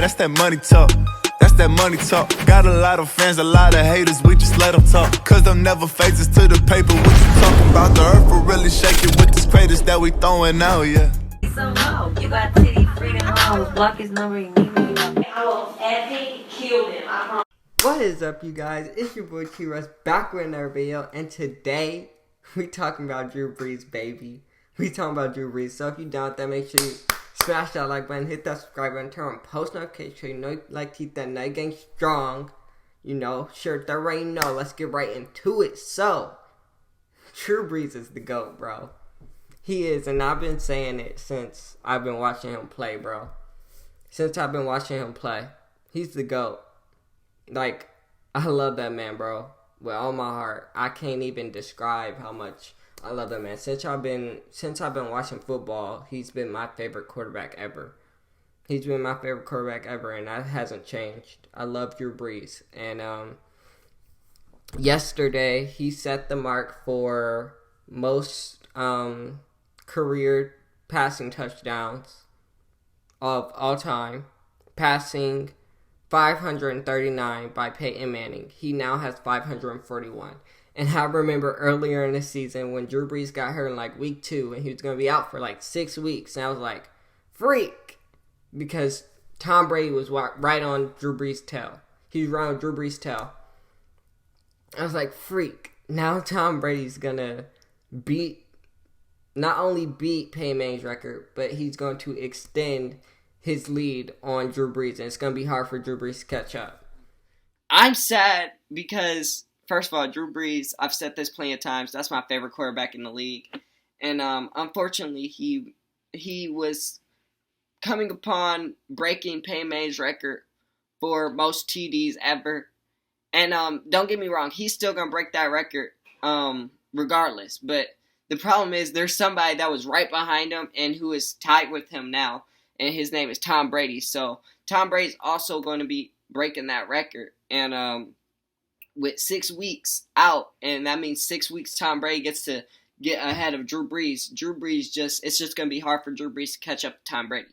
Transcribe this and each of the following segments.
That's that money talk. That's that money talk. Got a lot of fans, a lot of haters, we just let them talk. Cause them never phases to the paper. What you talking about? The earth will really shake it with this craters that we throwing out, yeah. So no, you got Titty Freedom Homes. Block his number immediately. I will epic kill him. I promise. What is up, you guys? It's your boy T-Russ back with another video, and today we talking about Drew Brees, baby. We talking about Drew Brees. So if you down with that, make sure you smash that like button, hit that subscribe button, turn on post notifications so you know you like to keep that night game strong. You know, sure, they already know. Let's get right into it. So, Drew Brees is the GOAT, bro. He is, and I've been saying it since I've been watching him play, bro. Since I've been watching him play, he's the GOAT. Like, I love that man, bro. With all my heart. I can't even describe how much I love that man. Since I've been watching football, he's been my favorite quarterback ever. He's been my favorite quarterback ever, and that hasn't changed. I love Drew Brees. And yesterday, he set the mark for most career passing touchdowns of all time. Passing 539 by Peyton Manning. He now has 541. And I remember earlier in the season when Drew Brees got hurt in like week 2 and he was going to be out for like 6 weeks. And I was like, freak. Because Tom Brady was right on Drew Brees' tail. He was right on Drew Brees' tail. I was like, freak. Now Tom Brady's going to not only beat Peyton Manning's record, but he's going to extend his lead on Drew Brees. And it's going to be hard for Drew Brees to catch up. I'm sad because, first of all, Drew Brees, I've said this plenty of times, that's my favorite quarterback in the league. And unfortunately, he was coming upon breaking Peyton Manning's record for most TDs ever. And don't get me wrong, he's still going to break that record regardless. But the problem is there's somebody that was right behind him and who is tied with him now. And his name is Tom Brady. So Tom Brady's also going to be breaking that record. And with 6 weeks out, and that means 6 weeks Tom Brady gets to get ahead of Drew Brees. Drew Brees it's just going to be hard for Drew Brees to catch up to Tom Brady.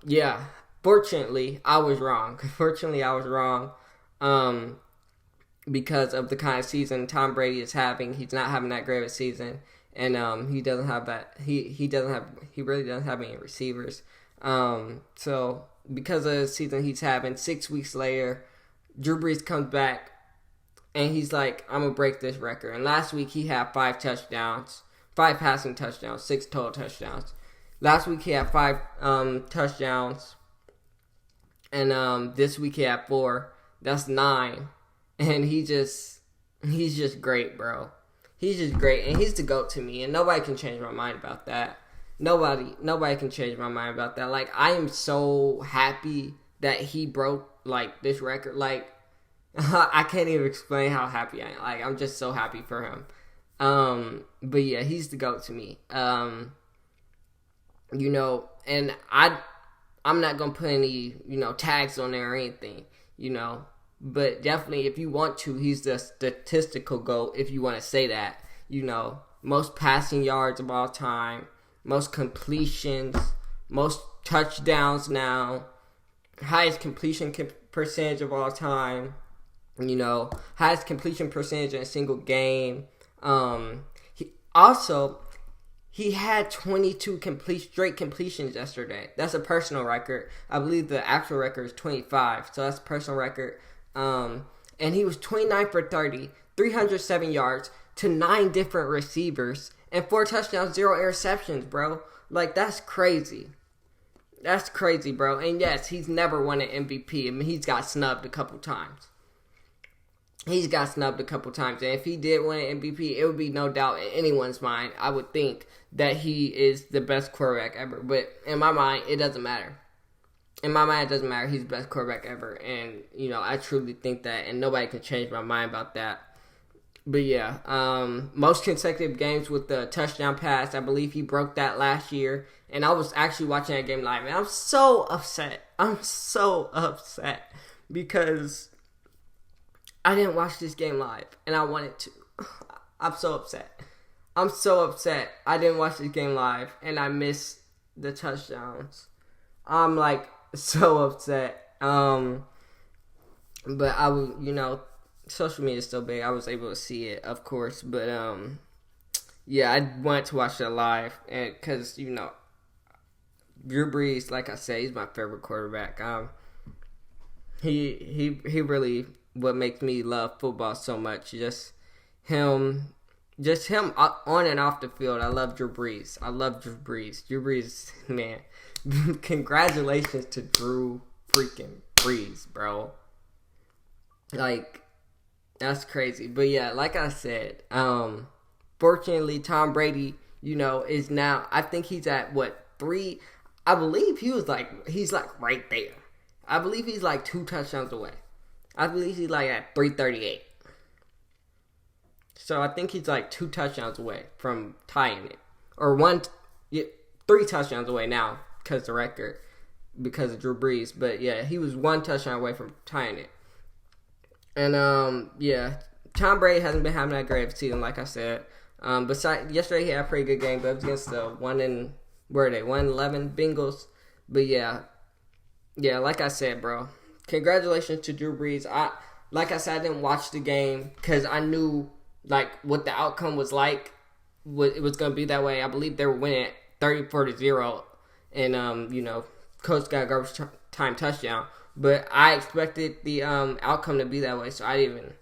Yeah. Fortunately, I was wrong. Because of the kind of season Tom Brady is having. He's not having that great of a season. And he doesn't have that. He really doesn't have any receivers. So because of the season he's having, 6 weeks later, Drew Brees comes back and he's like, I'm gonna break this record. And last week he had 5 passing touchdowns, 6 total touchdowns. Last week he had 5 touchdowns, and this week he had 4. That's 9, and he's just great, bro. He's just great, and he's the GOAT to me, and nobody can change my mind about that. Nobody can change my mind about that. Like, I am so happy that he broke, like, this record. Like, I can't even explain how happy I am. Like, I'm just so happy for him. But yeah, he's the GOAT to me. You know, and I'm not gonna put any, tags on there or anything, But definitely, if you want to, he's the statistical GOAT, if you want to say that. Most passing yards of all time, most completions, most touchdowns now, highest completion percentage of all time, highest completion percentage in a single game. He had 22 straight completions yesterday. That's a personal record. I believe the actual record is 25, so that's a personal record. And he was 29 for 30, 307 yards to 9 different receivers, and 4 touchdowns, 0 interceptions, bro. Like, that's crazy. That's crazy, bro. And yes, he's never won an MVP. I mean, he's got snubbed a couple times. And if he did win an MVP, it would be no doubt in anyone's mind, I would think, that he is the best quarterback ever. But in my mind, it doesn't matter. In my mind, it doesn't matter. He's the best quarterback ever. And, I truly think that. And nobody can change my mind about that. But yeah, most consecutive games with the touchdown pass. I believe he broke that last year. And I was actually watching that game live. And I'm so upset. Because I didn't watch this game live. And I wanted to. I'm so upset. I didn't watch this game live. And I missed the touchdowns. I'm like, so upset. But I was, social media is still big. I was able to see it, of course, but yeah, I wanted to watch it live, and because Drew Brees, like I said, he's my favorite quarterback. He really what makes me love football so much. Just him on and off the field. I love Drew Brees. Drew Brees, man. Congratulations to Drew freaking Brees, bro. Like, that's crazy. But yeah, like I said, fortunately, Tom Brady, is now, I think he's at, 3? I believe he's right there. I believe he's 2 touchdowns away. I believe he's at 338. So I think he's 2 touchdowns away from tying it. Or 3 touchdowns away now because of Drew Brees. But yeah, he was 1 touchdown away from tying it. And yeah, Tom Brady hasn't been having that great of a season, like I said. Besides yesterday, he had a pretty good game, but it was against the 1-11 Bengals. But yeah, like I said, bro, congratulations to Drew Brees. Like I said, I didn't watch the game because I knew what the outcome was like. It was going to be that way. I believe they were winning at 34-0, and coach got a garbage time touchdown. But I expected the outcome to be that way, so I didn't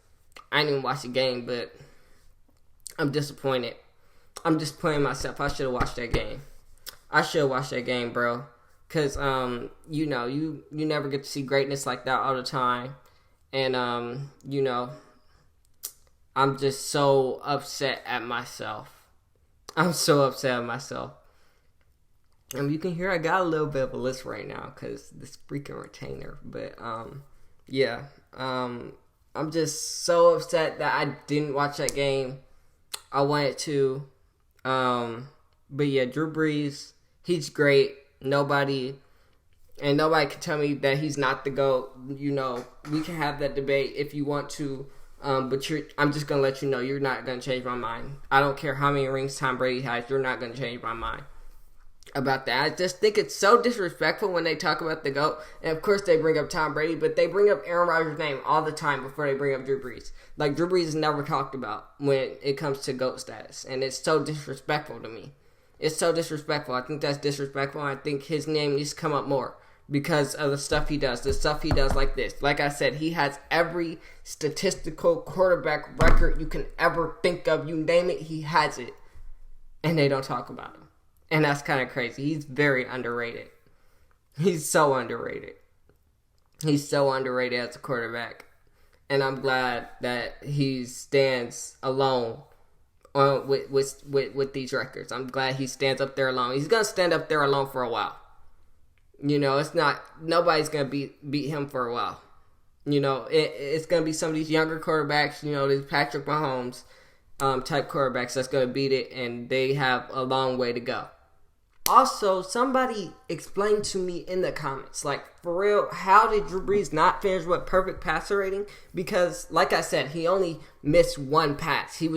even watch the game. But I'm disappointed. I'm disappointed in myself. I should have watched that game. Bro. Because, you never get to see greatness like that all the time. And, I'm just so upset at myself. You can hear I got a little bit of a list right now because this freaking retainer. But, yeah. I'm just so upset that I didn't watch that game. I wanted to. But, yeah, Drew Brees, he's great. Nobody can tell me that he's not the GOAT. We can have that debate if you want to. But I'm just going to let you know you're not going to change my mind. I don't care how many rings Tom Brady has. You're not going to change my mind about that. I just think it's so disrespectful when they talk about the GOAT. And, of course, they bring up Tom Brady, but they bring up Aaron Rodgers' name all the time before they bring up Drew Brees. Drew Brees is never talked about when it comes to GOAT status. And it's so disrespectful to me. It's so disrespectful. I think that's disrespectful. I think his name needs to come up more because of the stuff he does. The stuff he does like this. Like I said, he has every statistical quarterback record you can ever think of. You name it, he has it. And they don't talk about him. And that's kind of crazy. He's very underrated. He's so underrated. He's so underrated as a quarterback. And I'm glad that he stands alone with these records. I'm glad he stands up there alone. He's gonna stand up there alone for a while. It's not nobody's gonna beat him for a while. It's gonna be some of these younger quarterbacks. These Patrick Mahomes type quarterbacks that's gonna beat it, and they have a long way to go. Also, somebody explained to me in the comments, for real, how did Drew Brees not finish with perfect passer rating? Because, like I said, he only missed 1 pass. He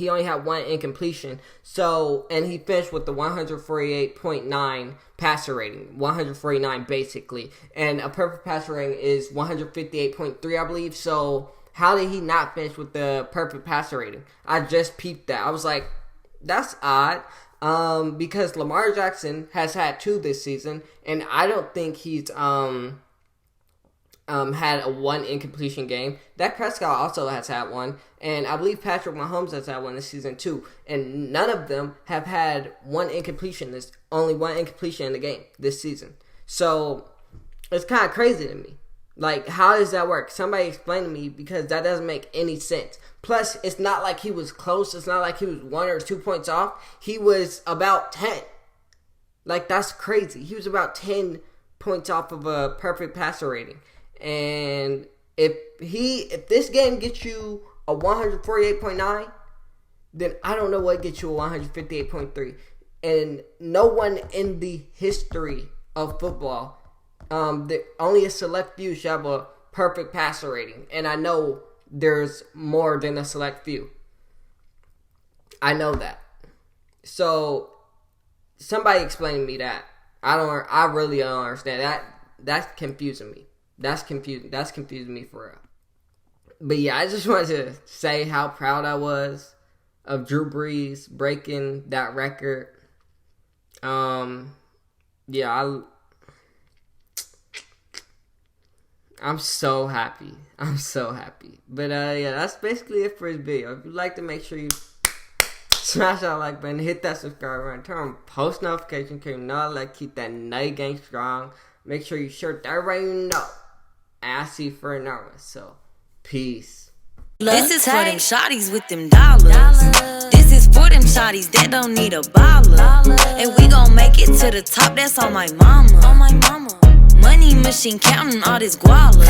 only had 1 incompletion. So, and he finished with the 148.9 passer rating, 149 basically, and a perfect passer rating is 158.3, I believe. So, how did he not finish with the perfect passer rating? I just peeped that. I was like, that's odd. Because Lamar Jackson has had 2 this season, and I don't think he's had a 1 incompletion game. Dak Prescott also has had 1, and I believe Patrick Mahomes has had 1 this season too. And none of them have had 1 incompletion. There's only 1 incompletion in the game this season. So it's kind of crazy to me. How does that work? Somebody explain to me, because that doesn't make any sense. Plus, it's not like he was close. It's not like he was 1 or 2 points off. He was about 10. That's crazy. He was about 10 points off of a perfect passer rating. And if this game gets you a 148.9, then I don't know what gets you a 158.3. And no one in the history of football, only a select few should have a perfect passer rating. And I know there's more than a select few. I know that. So, somebody explain to me that. I really don't understand that. That's confusing me. That's confusing me for real. But yeah, I just wanted to say how proud I was of Drew Brees breaking that record. Yeah, I'm so happy. I'm so happy. But yeah, that's basically it for this video. If you'd like to, make sure you smash that like button, hit that subscribe button, turn on post notifications, because you know I like keep that night gang strong. Make sure you share with everybody you know. And I see you for another one. So, peace. This is for them shawties with them dollars. This is for them shawties that don't need a baller. And we gon' make it to the top, that's on my mama. Money machine counting all this guala.